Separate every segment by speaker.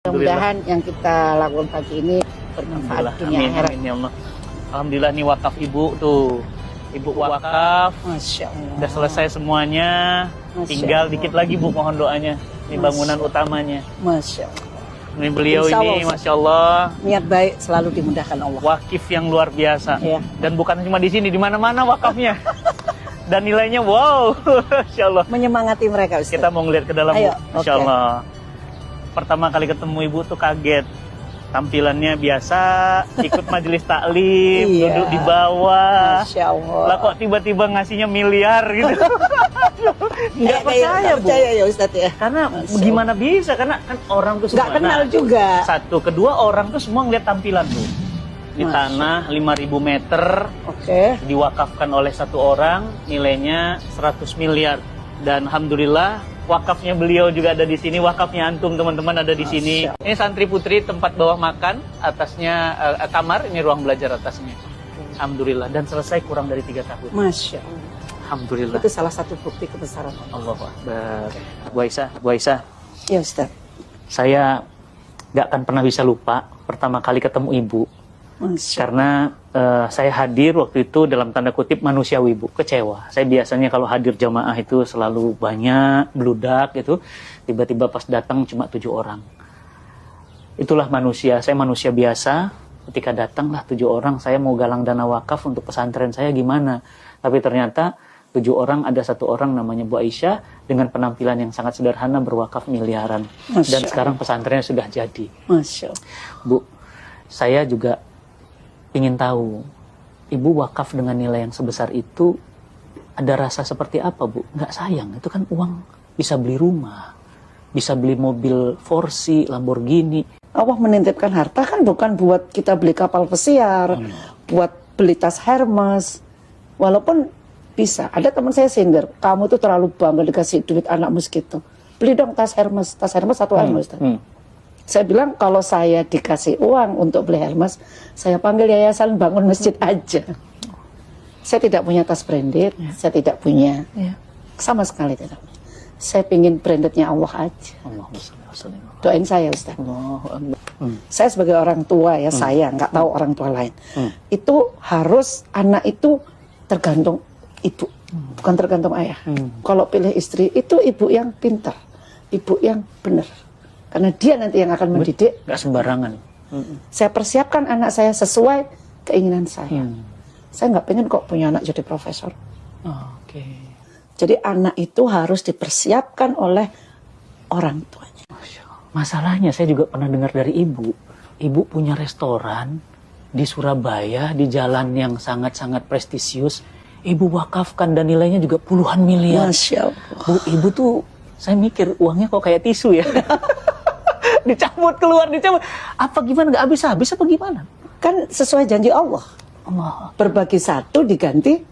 Speaker 1: Mudah-mudahan yang kita lakukan pagi ini bermanfaat dunia akhirat.
Speaker 2: Amin ya Allah. Alhamdulillah nih wakaf ibu tuh. Ibu wakaf.
Speaker 1: Masya Allah.
Speaker 2: Udah selesai semuanya.
Speaker 1: Masya
Speaker 2: Tinggal
Speaker 1: Allah.
Speaker 2: dikit lagi Bu mohon doanya. Ini bangunan utamanya.
Speaker 1: Masya Allah.
Speaker 2: Ini beliau
Speaker 1: Insya
Speaker 2: ini
Speaker 1: Allah,
Speaker 2: Masya Allah.
Speaker 1: Niat baik selalu dimudahkan Allah.
Speaker 2: Wakif yang luar biasa.
Speaker 1: Ya.
Speaker 2: Dan bukan cuma di sini, di mana-mana wakafnya. Dan nilainya wow. Masya Allah.
Speaker 1: Menyemangati mereka Ustaz.
Speaker 2: Kita mau ngeliat ke dalam Bu.
Speaker 1: Ayo,
Speaker 2: Masya
Speaker 1: oke.
Speaker 2: Allah. Pertama kali ketemu ibu tuh kaget. Tampilannya biasa, ikut majelis taklim,
Speaker 1: Iya.
Speaker 2: duduk di bawah.
Speaker 1: Masya Allah.
Speaker 2: Lah kok tiba-tiba ngasihnya miliar gitu. Nggak percaya Bu.
Speaker 1: percaya ya Ustaz ya.
Speaker 2: Karena
Speaker 1: Masya
Speaker 2: gimana bisa? Karena kan orang tuh
Speaker 1: Nggak
Speaker 2: semua.
Speaker 1: kenal
Speaker 2: Nah,
Speaker 1: juga.
Speaker 2: satu, kedua orang tuh semua ngeliat tampilan Bu. Di
Speaker 1: Masya.
Speaker 2: tanah 5.000 meter,
Speaker 1: Oke.
Speaker 2: diwakafkan oleh satu orang, nilainya 100 miliar. Dan alhamdulillah wakafnya beliau juga ada di sini, wakafnya antum teman-teman ada di sini. Ini santri putri tempat bawah makan, atasnya kamar, ini ruang belajar atasnya. Alhamdulillah, dan selesai kurang dari 3 tahun.
Speaker 1: Masya Allah.
Speaker 2: Alhamdulillah.
Speaker 1: Itu salah satu bukti kebesaran Allah.
Speaker 2: Allahu Akbar. Bu Aisyah,
Speaker 1: Ya Ustaz.
Speaker 2: saya gak akan pernah bisa lupa pertama kali ketemu ibu.
Speaker 1: Masya
Speaker 2: Karena saya hadir waktu itu dalam tanda kutip manusiawi Bu, kecewa. Saya biasanya kalau hadir jamaah itu selalu banyak, bludak gitu. Tiba-tiba pas datang cuma 7 orang. Itulah manusia, saya manusia biasa. Ketika datanglah 7 orang, saya mau galang dana wakaf untuk pesantren saya gimana. Tapi ternyata 7 orang, ada 1 orang namanya Bu Aisyah dengan penampilan yang sangat sederhana berwakaf miliaran.
Speaker 1: Masya
Speaker 2: Dan sekarang pesantrennya sudah jadi.
Speaker 1: Masya Allah.
Speaker 2: Bu, saya juga ingin tahu, ibu wakaf dengan nilai yang sebesar itu ada rasa seperti apa Bu? Nggak sayang, itu kan uang bisa beli rumah, bisa beli mobil Forsi, Lamborghini.
Speaker 1: Allah menitipkan harta kan bukan buat kita beli kapal pesiar, buat beli tas Hermes. Walaupun bisa, ada teman saya sindir, kamu tuh terlalu bangga dikasih duit anakmu segitu. Beli dong tas Hermes 1 Hermes. Saya bilang kalau saya dikasih uang untuk beli Hermes, saya panggil yayasan bangun masjid aja. Saya tidak punya tas branded, saya tidak punya, sama sekali tidak. Saya pingin brandednya Allah aja.
Speaker 2: Allahumma sholli wa sallim.
Speaker 1: Doain saya Ustaz.
Speaker 2: Allahu Akbar.
Speaker 1: Saya sebagai orang tua ya, saya nggak tahu orang tua lain. Itu harus anak itu tergantung ibu, bukan tergantung ayah. Kalau pilih istri itu ibu yang pintar, ibu yang benar. Karena dia nanti yang akan mendidik.
Speaker 2: Nggak sembarangan.
Speaker 1: Saya persiapkan anak saya sesuai keinginan saya. Saya nggak pengen kok punya anak jadi profesor.
Speaker 2: Oke.
Speaker 1: Jadi anak itu harus dipersiapkan oleh orang tuanya.
Speaker 2: Masya Allah. Masalahnya saya juga pernah dengar dari ibu. Ibu punya restoran di Surabaya, di jalan yang sangat-sangat prestisius. Ibu wakafkan dan nilainya juga puluhan miliar.
Speaker 1: Masya Allah.
Speaker 2: Bu, ibu tuh, saya mikir uangnya kok kayak tisu ya. Dicabut keluar, dicabut. Apa gimana, nggak habis-habis apa gimana?
Speaker 1: Kan sesuai janji Allah.
Speaker 2: Allah.
Speaker 1: Berbagi 1 diganti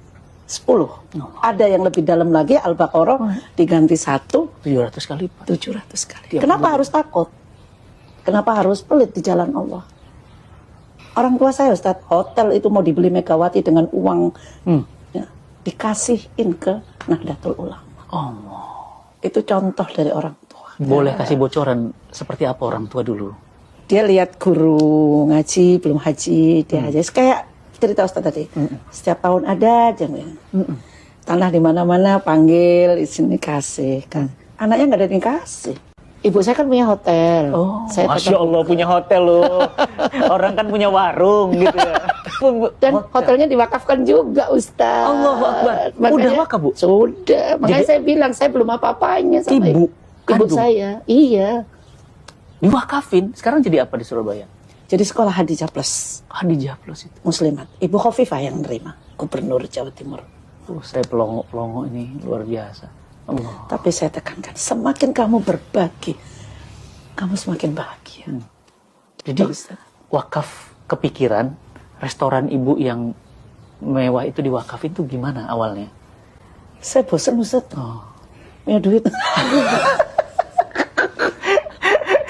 Speaker 1: 10. Ada yang lebih dalam lagi, Al-Baqarah diganti 1
Speaker 2: 700 kali lipat.
Speaker 1: 700 kali.
Speaker 2: Tiap
Speaker 1: Kenapa
Speaker 2: bulan.
Speaker 1: harus takut? Kenapa harus pelit di jalan Allah? Orang tua saya Ustadz, hotel itu mau dibeli Megawati dengan uang ya, dikasihin ke Nahdlatul Ulama.
Speaker 2: Allah.
Speaker 1: Itu contoh dari orang tua.
Speaker 2: Boleh kasih bocoran seperti apa orang tua dulu?
Speaker 1: Dia lihat guru ngaji, belum haji, dia haji. Kayak cerita Ustadz tadi, setiap tahun ada aja. Tanah di mana-mana panggil, di sini kasih. Kan. Anaknya nggak ada yang kasih. Ibu saya kan punya hotel.
Speaker 2: Oh,
Speaker 1: saya
Speaker 2: Masya Allah punya hotel loh. Orang kan punya warung gitu ya.
Speaker 1: Dan hotelnya diwakafkan juga Ustaz.
Speaker 2: Allahu Akbar. Udah wakaf, Bu?
Speaker 1: Sudah. Makanya
Speaker 2: Jadi-
Speaker 1: saya bilang saya belum apa-apanya sama
Speaker 2: Ibu
Speaker 1: ibu
Speaker 2: kandung?
Speaker 1: saya. Iya.
Speaker 2: Diwakafin. Sekarang jadi apa di Surabaya?
Speaker 1: Jadi sekolah Hadijah Plus
Speaker 2: Hadijah Plus itu.
Speaker 1: Muslimat. Ibu Khofifah yang nerima. Gubernur Jawa Timur.
Speaker 2: Saya pelongo-pelongo ini luar biasa. Allah.
Speaker 1: Tapi saya tekankan, semakin kamu berbagi, kamu semakin bahagia.
Speaker 2: Jadi
Speaker 1: Ustaz.
Speaker 2: wakaf kepikiran restoran ibu yang mewah itu diwakafin itu gimana awalnya?
Speaker 1: Saya bosan Ustaz.
Speaker 2: Oh.
Speaker 1: Punya duit.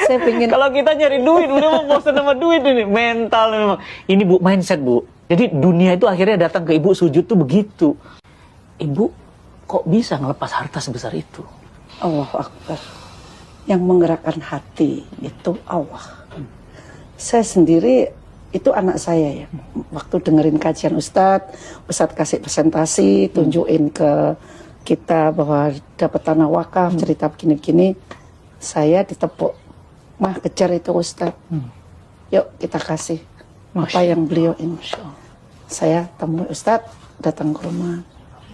Speaker 1: Saya pengen.
Speaker 2: Kalau kita nyari duit, udah mau bosan sama duit ini. Mental memang. Ini Bu, mindset Bu. Jadi dunia itu akhirnya datang ke ibu sujud tuh begitu. Ibu kok bisa ngelepas harta sebesar itu?
Speaker 1: Allahu Akbar. yang menggerakkan hati itu Allah. Saya sendiri itu anak saya ya. Waktu dengerin kajian Ustadz kasih presentasi, tunjukin ke kita bahwa dapat tanah wakaf, cerita begini-begini, saya ditepuk, mah kejar itu Ustadz. Yuk kita kasih apa yang beliau ini. Saya temui Ustadz, datang ke rumah,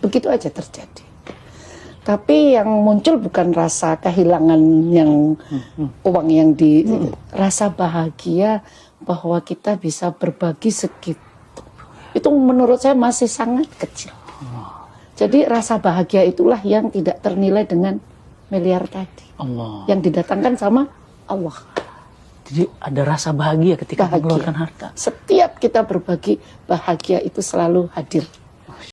Speaker 1: begitu aja terjadi. Tapi yang muncul bukan rasa kehilangan yang uang yang rasa bahagia bahwa kita bisa berbagi segitu. Itu menurut saya masih sangat kecil. Jadi rasa bahagia itulah yang tidak ternilai dengan miliar tadi. Yang didatangkan sama Allah.
Speaker 2: Jadi ada rasa bahagia ketika mengeluarkan harta.
Speaker 1: Setiap kita berbagi, bahagia itu selalu hadir.